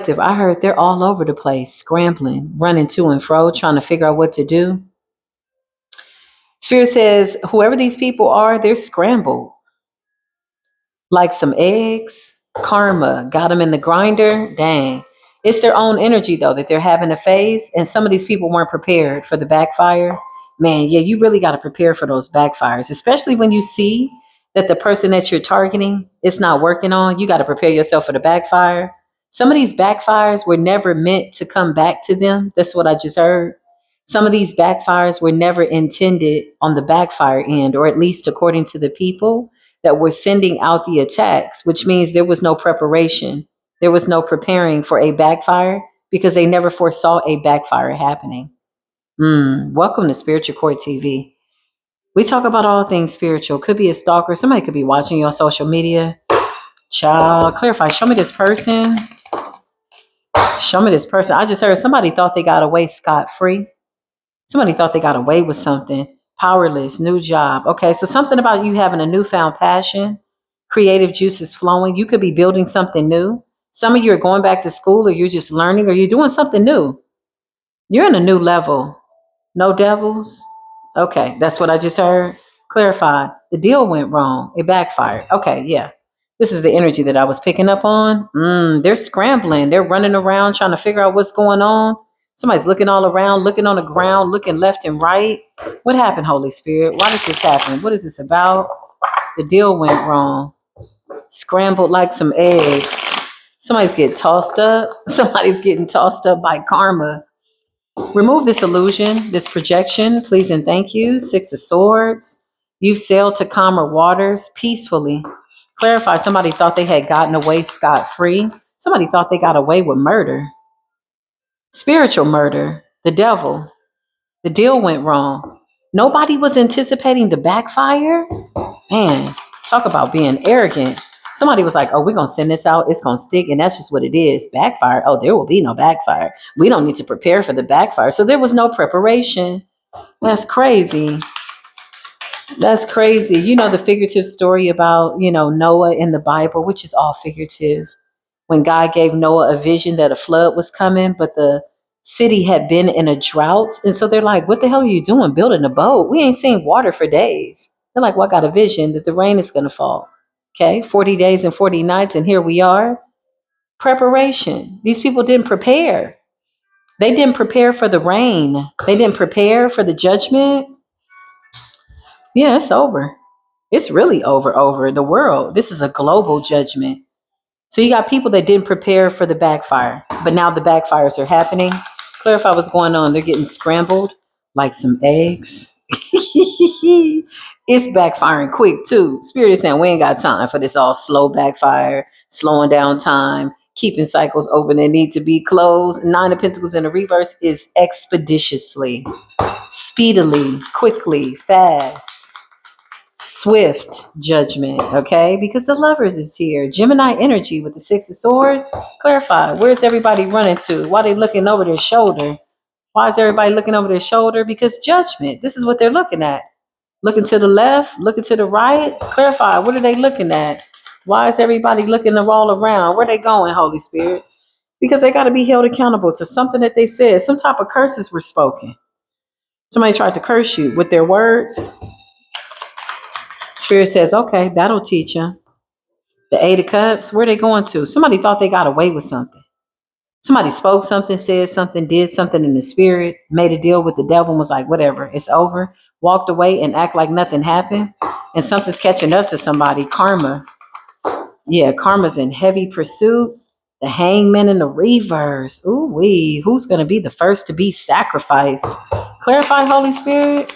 Collective, I heard they're all over the place, scrambling, running to and fro, trying to figure out what to do. Spirit says, whoever these people are, they're scrambled like some eggs. Karma got them in the grinder. Dang. It's their own energy, though, that they're having to face. And some of these people weren't prepared for the backfire. Man, yeah, you really got to prepare for those backfires, especially when you see that the person that you're targeting is not working on. You got to prepare yourself for the backfire. Some of these backfires were never meant to come back to them. That's what I just heard. Some of these backfires were never intended on the backfire end, or at least according to the people that were sending out the attacks, which means there was no preparation. There was no preparing for a backfire because they never foresaw a backfire happening. Welcome to Spiritual Court TV. We talk about all things spiritual. Could be a stalker. Somebody could be watching you on social media. Child, clarify. Show me this person. Show me this person. I just heard somebody thought they got away scot-free. Somebody thought they got away with something. Powerless, new job. Okay, so something about you having a newfound passion, creative juices flowing. You could be building something new. Some of you are going back to school, or you're just learning, or you're doing something new. You're in a new level. No devils? Okay, that's what I just heard. Clarify. The deal went wrong. It backfired. Okay, yeah. This is the energy that I was picking up on. They're scrambling. They're running around trying to figure out what's going on. Somebody's looking all around, looking on the ground, looking left and right. What happened, Holy Spirit? Why did this happen? What is this about? The deal went wrong. Scrambled like some eggs. Somebody's getting tossed up. Somebody's getting tossed up by karma. Remove this illusion, this projection, please and thank you. 6 of Swords. You've sailed to calmer waters peacefully. Clarify, somebody thought they had gotten away scot-free. Somebody thought they got away with murder. Spiritual murder. The devil. The deal went wrong. Nobody was anticipating the backfire. Man, talk about being arrogant. Somebody was like, oh, we're going to send this out. It's going to stick. And that's just what it is. Backfire. Oh, there will be no backfire. We don't need to prepare for the backfire. So there was no preparation. That's crazy. That's crazy. You know, the figurative story about, Noah in the Bible, which is all figurative. When God gave Noah a vision that a flood was coming, but the city had been in a drought. And so they're like, what the hell are you doing building a boat? We ain't seen water for days. They're like, well, I got a vision that the rain is going to fall. Okay, 40 days and 40 nights, and here we are. Preparation. These people didn't prepare. They didn't prepare for the rain. They didn't prepare for the judgment. Yeah, it's over. It's really over the world. This is a global judgment. So you got people that didn't prepare for the backfire, but now the backfires are happening. Clarify what's going on. They're getting scrambled like some eggs. It's backfiring quick too. Spirit is saying we ain't got time for this all slow backfire, slowing down time, keeping cycles open that need to be closed. 9 of Pentacles in the reverse is expeditiously, speedily, quickly, fast. Swift judgment, okay? Because the Lovers is here. Gemini energy with the 6 of Swords. Clarify, where's everybody running to? Why are they looking over their shoulder? Why is everybody looking over their shoulder? Because judgment. This is what they're looking at. Looking to the left, looking to the right. Clarify, what are they looking at? Why is everybody looking all around? Where are they going, Holy Spirit? Because they got to be held accountable to something that they said. Some type of curses were spoken. Somebody tried to curse you with their words. Spirit says, okay, that'll teach them. The 8 of Cups, where are they going to? Somebody thought they got away with something. Somebody spoke something, said something, did something in the spirit, made a deal with the devil and was like, whatever, it's over. Walked away and act like nothing happened. And something's catching up to somebody. Karma. Yeah, karma's in heavy pursuit. The Hangman in the reverse. Ooh wee. Who's going to be the first to be sacrificed? Clarify, Holy Spirit.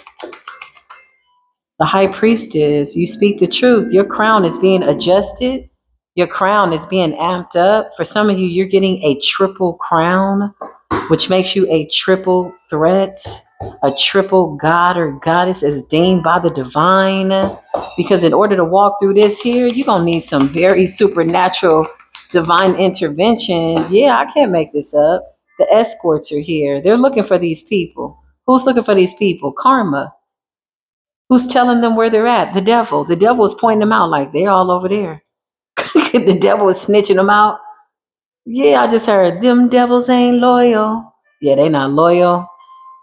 The High Priestess, you speak the truth. Your crown is being adjusted. Your crown is being amped up. For some of you, you're getting a triple crown, which makes you a triple threat, a triple god or goddess as deemed by the divine. Because in order to walk through this here, you're going to need some very supernatural divine intervention. Yeah, I can't make this up. The escorts are here. They're looking for these people. Who's looking for these people? Karma. Who's telling them where they're at? The devil. The devil is pointing them out like they're all over there. The devil is snitching them out. Yeah, I just heard them devils ain't loyal. Yeah, they not loyal.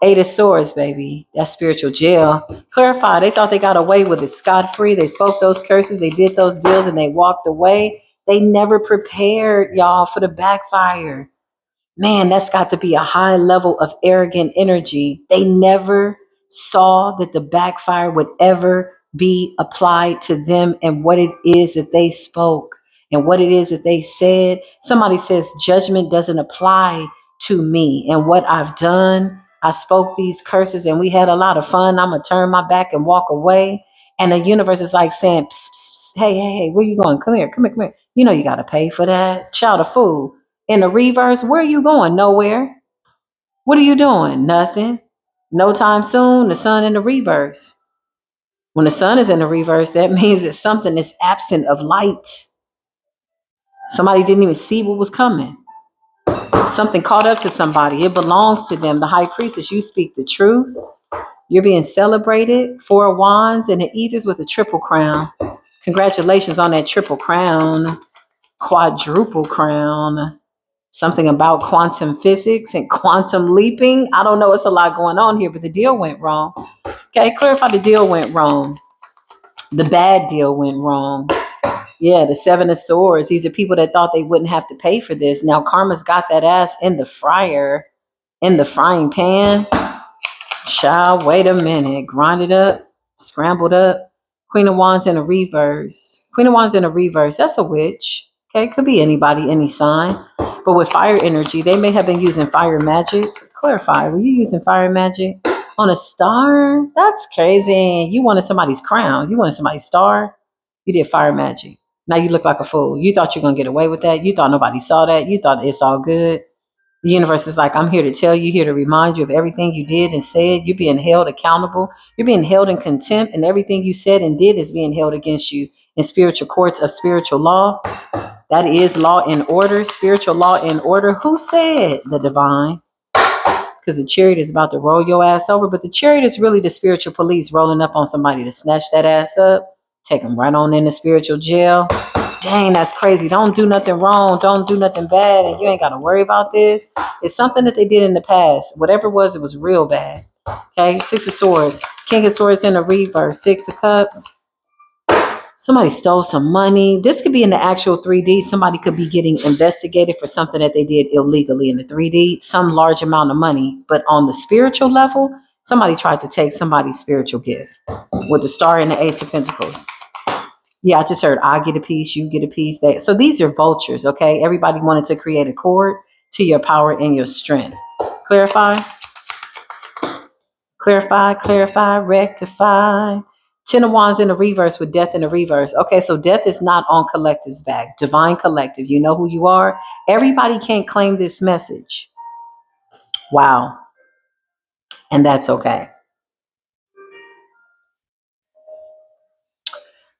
Eight of Swords, baby. That's spiritual jail. Clarify, they thought they got away with it scot-free. They spoke those curses, they did those deals, and they walked away. They never prepared, y'all, for the backfire. Man, that's got to be a high level of arrogant energy. They never saw that the backfire would ever be applied to them and what it is that they spoke and what it is that they said. Somebody says judgment doesn't apply to me and what I've done. I spoke these curses and we had a lot of fun. I'm going to turn my back and walk away. And the universe is like saying, psst, psst, psst, hey, hey, hey, where you going? Come here, come here, come here. You know you got to pay for that. Child of fool. In the reverse, where are you going? Nowhere. What are you doing? Nothing. No time soon. The sun in the reverse. When the sun is in the reverse, that means that something is absent of light. Somebody didn't even see what was coming. Something caught up to somebody. It belongs to them. The high priestess, you speak the truth. You're being celebrated. 4 of Wands and the ethers with a triple crown. Congratulations on that triple crown. Quadruple crown. Something about quantum physics and quantum leaping. I don't know. It's a lot going on here, but the deal went wrong. Okay, clarify the deal went wrong. The bad deal went wrong. Yeah, the 7 of Swords. These are people that thought they wouldn't have to pay for this. Now karma's got that ass in the fryer, in the frying pan. Child, wait a minute. Grind it up, scrambled up. Queen of Wands in a reverse. Queen of Wands in a reverse. That's a witch. Okay, could be anybody, any sign. But with fire energy, they may have been using fire magic. Clarify, were you using fire magic on a star? That's crazy. You wanted somebody's crown. You wanted somebody's star. You did fire magic. Now you look like a fool. You thought you were going to get away with that. You thought nobody saw that. You thought it's all good. The universe is like, I'm here to tell you, here to remind you of everything you did and said. You're being held accountable. You're being held in contempt, and everything you said and did is being held against you in spiritual courts of spiritual law. That is law and order, spiritual law and order. Who said? The divine. Because the chariot is about to roll your ass over, but the chariot is really the spiritual police rolling up on somebody to snatch that ass up, take them right on into spiritual jail. Dang, that's crazy. Don't do nothing wrong. Don't do nothing bad. And you ain't got to worry about this. It's something that they did in the past. Whatever it was real bad. Okay, 6 of Swords. King of Swords in the reverse. 6 of Cups. Somebody stole some money. This could be in the actual 3D. Somebody could be getting investigated for something that they did illegally in the 3D. Some large amount of money. But on the spiritual level, somebody tried to take somebody's spiritual gift. With the star and the Ace of Pentacles. Yeah, I just heard I get a piece, you get a piece. So these are vultures, okay? Everybody wanted to create a cord to your power and your strength. Clarify? Clarify, clarify, rectify. 10 of Wands in the reverse with death in the reverse. Okay, so death is not on collective's back. Divine collective, you know who you are. Everybody can't claim this message. Wow. And that's okay.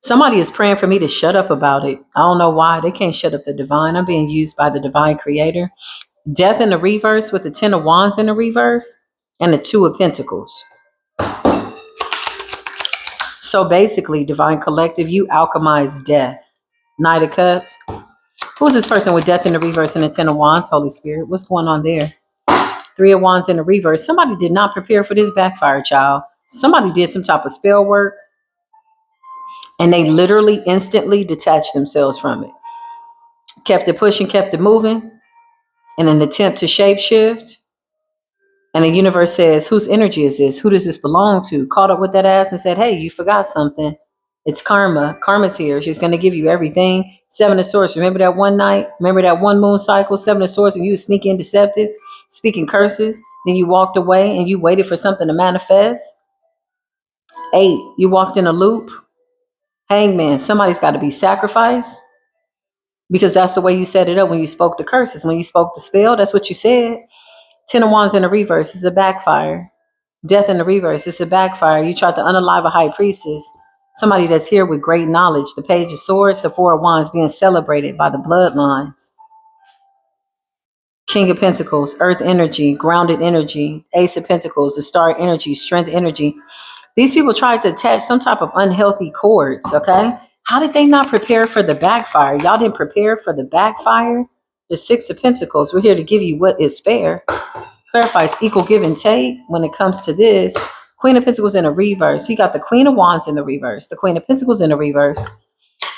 Somebody is praying for me to shut up about it. I don't know why. They can't shut up the divine. I'm being used by the divine creator. Death in the reverse with the 10 of Wands in the reverse and the 2 of Pentacles. So basically, divine collective, you alchemize death. Knight of Cups. Who's this person with death in the reverse and the 10 of Wands? Holy Spirit, what's going on there? 3 of Wands in the reverse. Somebody did not prepare for this backfire, child. Somebody did some type of spell work and they literally instantly detached themselves from it. Kept it pushing, kept it moving in an attempt to shapeshift. And the universe says, whose energy is this? Who does this belong to? Caught up with that ass and said, hey, you forgot something. It's karma. Karma's here. She's going to give you everything. 7 of Swords. Remember that one night? Remember that one moon cycle? 7 of Swords, and you were sneaky and deceptive, speaking curses. Then you walked away and you waited for something to manifest. 8, you walked in a loop. Hangman, somebody's got to be sacrificed because that's the way you set it up when you spoke the curses. When you spoke the spell, that's what you said. 10 of Wands in the reverse is a backfire. Death in the reverse, it's a backfire. You tried to unalive a high priestess, somebody that's here with great knowledge. The Page of Swords, the 4 of Wands being celebrated by the bloodlines. King of Pentacles, earth energy, grounded energy. Ace of Pentacles, the star energy, strength energy. These people tried to attach some type of unhealthy cords, okay? How did they not prepare for the backfire? Y'all didn't prepare for the backfire? The Six of Pentacles. We're here to give you what is fair. Clarifies equal give and take when it comes to this. Queen of Pentacles in a reverse. You got the Queen of Wands in the reverse. The Queen of Pentacles in a reverse.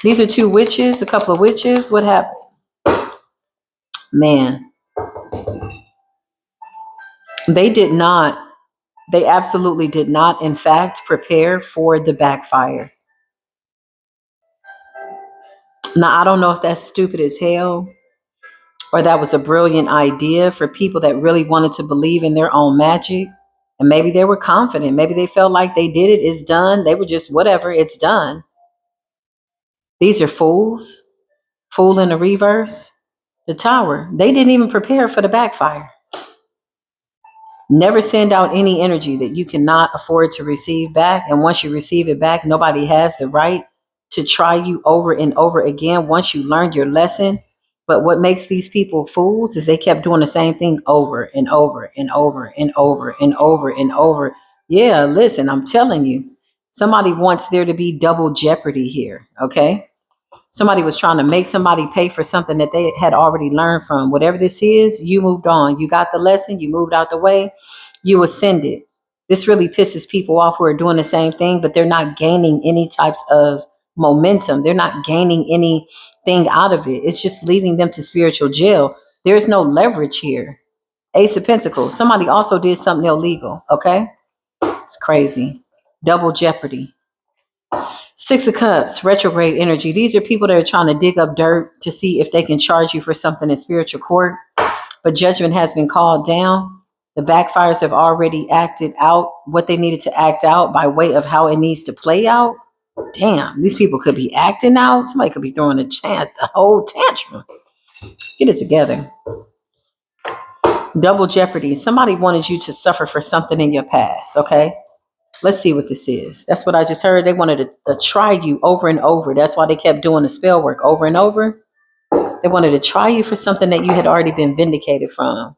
These are two witches, a couple of witches. What happened? Man, they did not, they absolutely did not, in fact, prepare for the backfire. Now, I don't know if that's stupid as hell or that was a brilliant idea for people that really wanted to believe in their own magic. And maybe they were confident. Maybe they felt like they did it. It's done. They were just, whatever, it's done. These are fools. Fool in the reverse. The Tower. They didn't even prepare for the backfire. Never send out any energy that you cannot afford to receive back. And once you receive it back, nobody has the right to try you over and over again once you learned your lesson. But what makes these people fools is they kept doing the same thing over and over and over and over and over and over. Yeah, listen, I'm telling you, somebody wants there to be double jeopardy here, okay? Somebody was trying to make somebody pay for something that they had already learned from. Whatever this is, you moved on. You got the lesson, you moved out the way, you ascended. This really pisses people off who are doing the same thing, but they're not gaining any types of momentum. They're not gaining anything out of it. It's just leading them to spiritual jail. There's no leverage here. Ace of Pentacles. Somebody also did something illegal, okay? It's crazy. Double jeopardy. Six of Cups, retrograde energy. These are people that are trying to dig up dirt to see if they can charge you for something in spiritual court. But judgment has been called down. The backfires have already acted out what they needed to act out by way of how it needs to play out. Damn, these people could be acting out. Somebody could be throwing a whole tantrum. Get it together. Double jeopardy. Somebody wanted you to suffer for something in your past, okay? Let's see what this is. That's what I just heard. They wanted to try you over and over. That's why they kept doing the spell work over and over. They wanted to try you for something that you had already been vindicated from.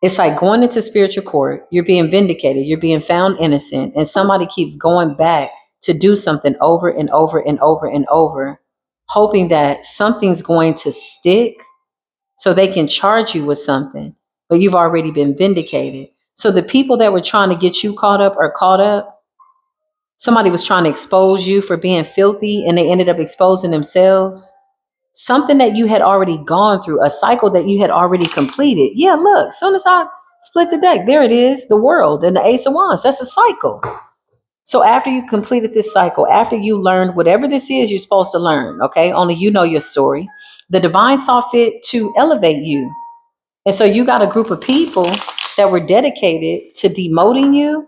It's like going into spiritual court. You're being vindicated. You're being found innocent. And somebody keeps going back to do something over and over and over and over, hoping that something's going to stick so they can charge you with something. But you've already been vindicated. So the people that were trying to get you caught up are caught up. Somebody was trying to expose you for being filthy and they ended up exposing themselves. Something that you had already gone through, a cycle that you had already completed. Yeah, look, as soon as I split the deck, there it is, the world and the Ace of Wands. That's a cycle. So after you completed this cycle, after you learned whatever this is you're supposed to learn, okay, only you know your story, the divine saw fit to elevate you. And so you got a group of people that were dedicated to demoting you,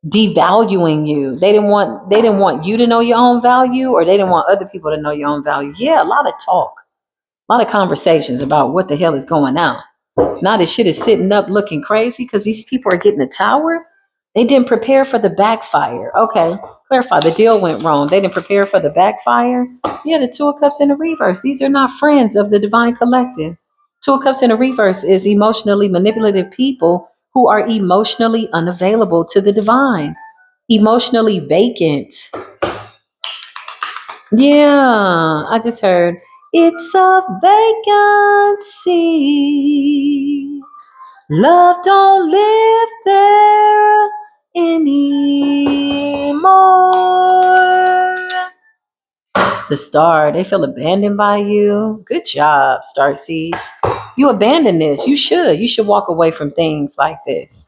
devaluing you. They didn't want you to know your own value, or they didn't want other people to know your own value. Yeah, a lot of talk, a lot of conversations about what the hell is going on. Now this shit is sitting up looking crazy because these people are getting the Tower. They didn't prepare for the backfire. Okay, clarify. The deal went wrong. They didn't prepare for the backfire. Yeah, the Two of Cups in the reverse. These are not friends of the divine collective. Two of Cups in the reverse is emotionally manipulative people who are emotionally unavailable to the divine, emotionally vacant. Yeah, I just heard it's a vacancy. Love don't live there anymore. The Star, they feel abandoned by you. Good job, Star Seeds. You abandon this. You should. You should walk away from things like this.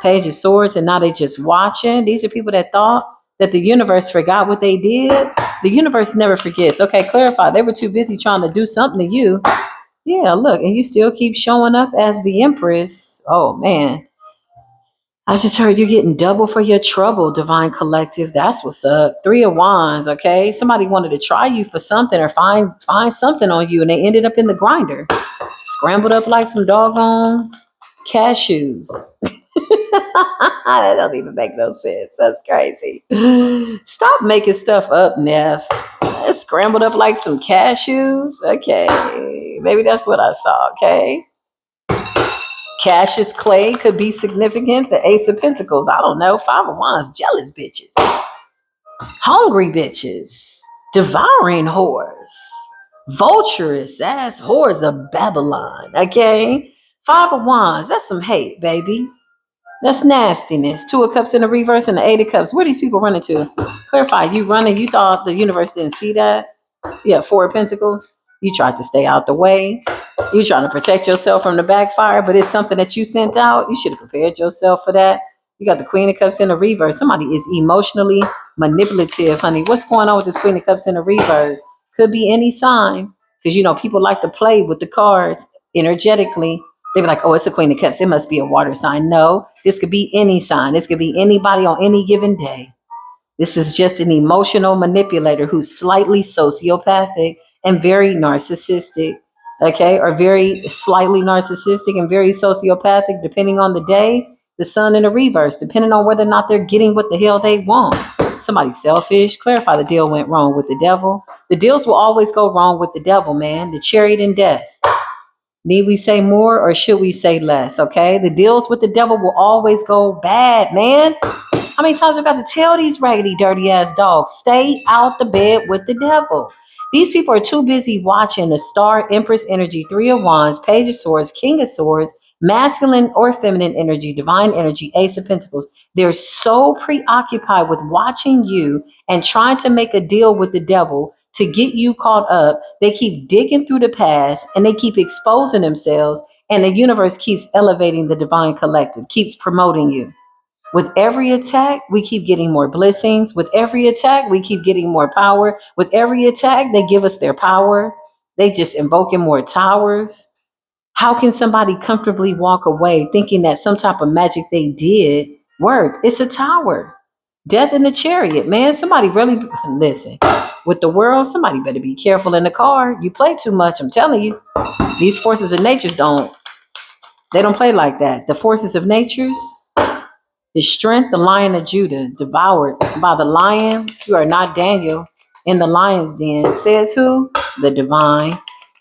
Page of Swords, and now they just watching. These are people that thought that the universe forgot what they did. The universe never forgets. Okay, clarify. They were too busy trying to do something to you. Yeah, look, and you still keep showing up as the Empress. Oh, man. I just heard you're getting double for your trouble, Divine Collective. That's what's up. Three of Wands, okay? Somebody wanted to try you for something or find something on you, and they ended up in the grinder. Scrambled up like some doggone cashews. That don't even make no sense. That's crazy. Stop making stuff up, Neff. It's scrambled up like some cashews. Okay, maybe that's what I saw, okay? Cassius Clay could be significant. The Ace of Pentacles, I don't know. Five of Wands, jealous bitches. Hungry bitches. Devouring whores. Vulturous ass whores of Babylon. Okay. Five of Wands. That's some hate, baby. That's nastiness. Two of Cups in the reverse and the Eight of Cups. Where these people running to? Clarify. You running. You thought the universe didn't see that? Yeah, Four of Pentacles. You tried to stay out the way. You trying to protect yourself from the backfire, but it's something that you sent out. You should have prepared yourself for that. You got the Queen of Cups in the reverse. Somebody is emotionally manipulative, honey. What's going on with this Queen of Cups in the reverse? Could be any sign. Because, people like to play with the cards energetically. They be like, oh, it's a Queen of Cups. It must be a water sign. No, this could be any sign. This could be anybody on any given day. This is just an emotional manipulator who's slightly sociopathic and very narcissistic, okay, or very slightly narcissistic and very sociopathic, depending on the day, the sun in the reverse, depending on whether or not they're getting what the hell they want. Somebody's selfish. Clarify the deal went wrong with the devil. The deals will always go wrong with the devil, man. The chariot and death. Need we say more or should we say less? Okay. The deals with the devil will always go bad, man. How many times we got to tell these raggedy, dirty ass dogs, stay out the bed with the devil? These people are too busy watching the star, Empress energy, Three of Wands, Page of Swords, King of Swords, masculine or feminine energy, divine energy, Ace of Pentacles. They're so preoccupied with watching you and trying to make a deal with the devil to get you caught up. They keep digging through the past and they keep exposing themselves, and the universe keeps elevating the divine collective, keeps promoting you. With every attack, we keep getting more blessings. With every attack, we keep getting more power. With every attack, they give us their power. They just invoking more towers. How can somebody comfortably walk away thinking that some type of magic they did worked? It's a tower. Death in the chariot, man. Somebody really listen. With the world, somebody better be careful in the car. You play too much, I'm telling you. These forces of nature they don't play like that. The forces of natures, his strength, the Lion of Judah, devoured by the lion. You are not Daniel in the lion's den. Says who? The divine.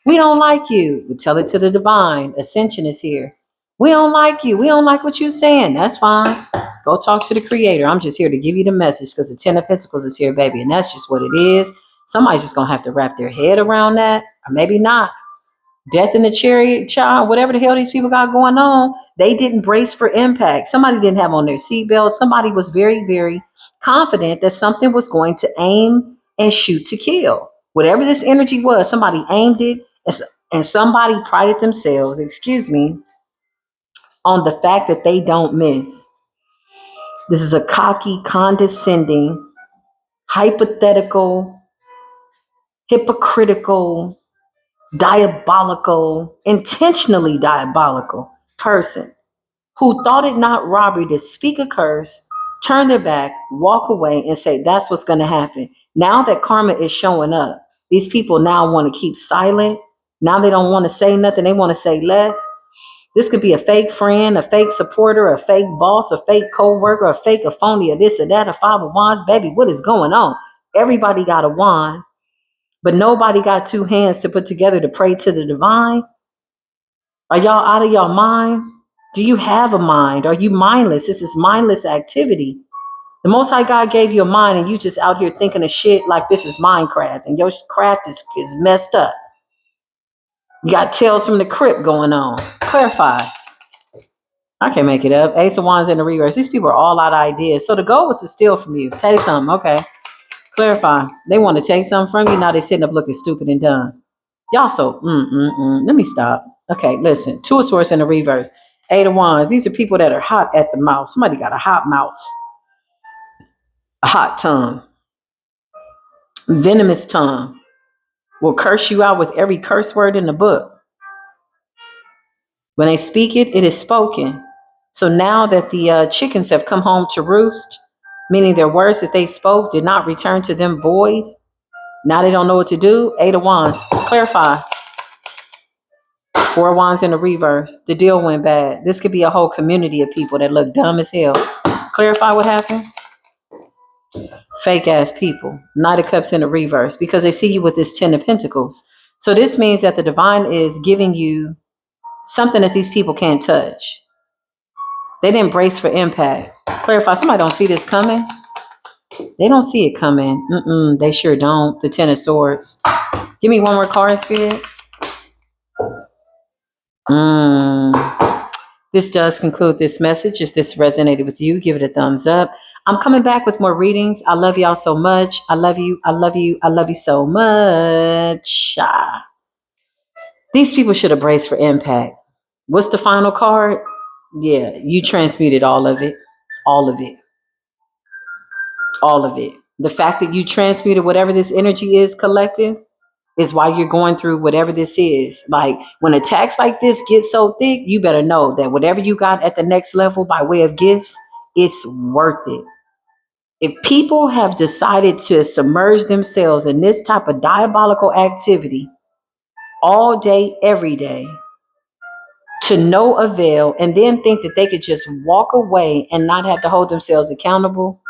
We don't like you. We tell it to the divine. Ascension is here. We don't like you. We don't like what you're saying. That's fine. Go talk to the creator. I'm just here to give you the message because the Ten of Pentacles is here, baby. And that's just what it is. Somebody's just going to have to wrap their head around that, or maybe not. Death in the chariot, child, whatever the hell these people got going on, they didn't brace for impact. Somebody didn't have on their seatbelt. Somebody was very, very confident that something was going to aim and shoot to kill. Whatever this energy was, somebody aimed it, and somebody prided themselves, on the fact that they don't miss. This is a cocky, condescending, hypothetical, hypocritical, diabolical, intentionally diabolical person who thought it not robbery to speak a curse, turn their back, walk away, and say that's what's going to happen. Now that karma is showing up, these people now want to keep silent. Now they don't want to say nothing. They want to say less. This could be a fake friend, a fake supporter, a fake boss, a fake co-worker, a fake, a phony, or this or that, a Five of Wands. Baby, what is going on? Everybody got a wand, but nobody got two hands to put together to pray to the divine. Are y'all out of your mind? Do you have a mind? Are you mindless? This is mindless activity. The Most High God gave you a mind and you just out here thinking of shit like this is Minecraft and your craft is messed up. You got Tales from the Crypt going on. Clarify. I can't make it up. Ace of Wands in the reverse. These people are all out of ideas. So the goal was to steal from you. Take them. Okay. Clarify. They want to take something from you. Now they're sitting up looking stupid and dumb. Y'all so, Let me stop. Okay, listen. Two of Swords in the reverse. Eight of Wands. These are people that are hot at the mouth. Somebody got a hot mouth. A hot tongue. Venomous tongue. Will curse you out with every curse word in the book. When they speak it, it is spoken. So now that the chickens have come home to roost, meaning their words that they spoke did not return to them void. Now they don't know what to do. Eight of Wands. Clarify. Four of Wands in the reverse. The deal went bad. This could be a whole community of people that look dumb as hell. Clarify what happened. Fake ass people. Knight of Cups in the reverse because they see you with this Ten of Pentacles. So this means that the divine is giving you something that these people can't touch. They didn't brace for impact. Clarify. Somebody don't see this coming. They don't see it coming. They sure don't. The Ten of Swords. Give me one more card, Spirit. This does conclude this message. If this resonated with you, give it a thumbs up. I'm coming back with more readings. I love y'all so much. I love you. I love you. I love you so much. These people should have braced for impact. What's the final card? Yeah, you transmuted all of it. All of it. All of it. The fact that you transmuted whatever this energy is collective is why you're going through whatever this is. Like when attacks like this get so thick, you better know that whatever you got at the next level by way of gifts, it's worth it. If people have decided to submerge themselves in this type of diabolical activity all day, every day, to no avail, and then think that they could just walk away and not have to hold themselves accountable,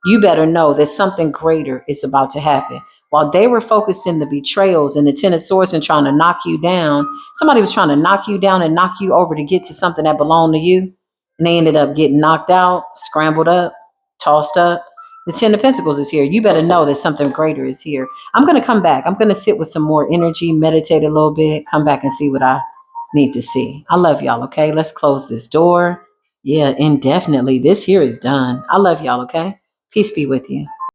you better know that something greater is about to happen. While they were focused in the betrayals and the Ten of Swords and trying to knock you down, somebody was trying to knock you down and knock you over to get to something that belonged to you. And they ended up getting knocked out, scrambled up, tossed up. The Ten of Pentacles is here. You better know that something greater is here. I'm going to come back. I'm going to sit with some more energy, meditate a little bit, come back and see what I need to see. I love y'all, okay? Let's close this door. Yeah, indefinitely. This here is done. I love y'all, okay? Peace be with you.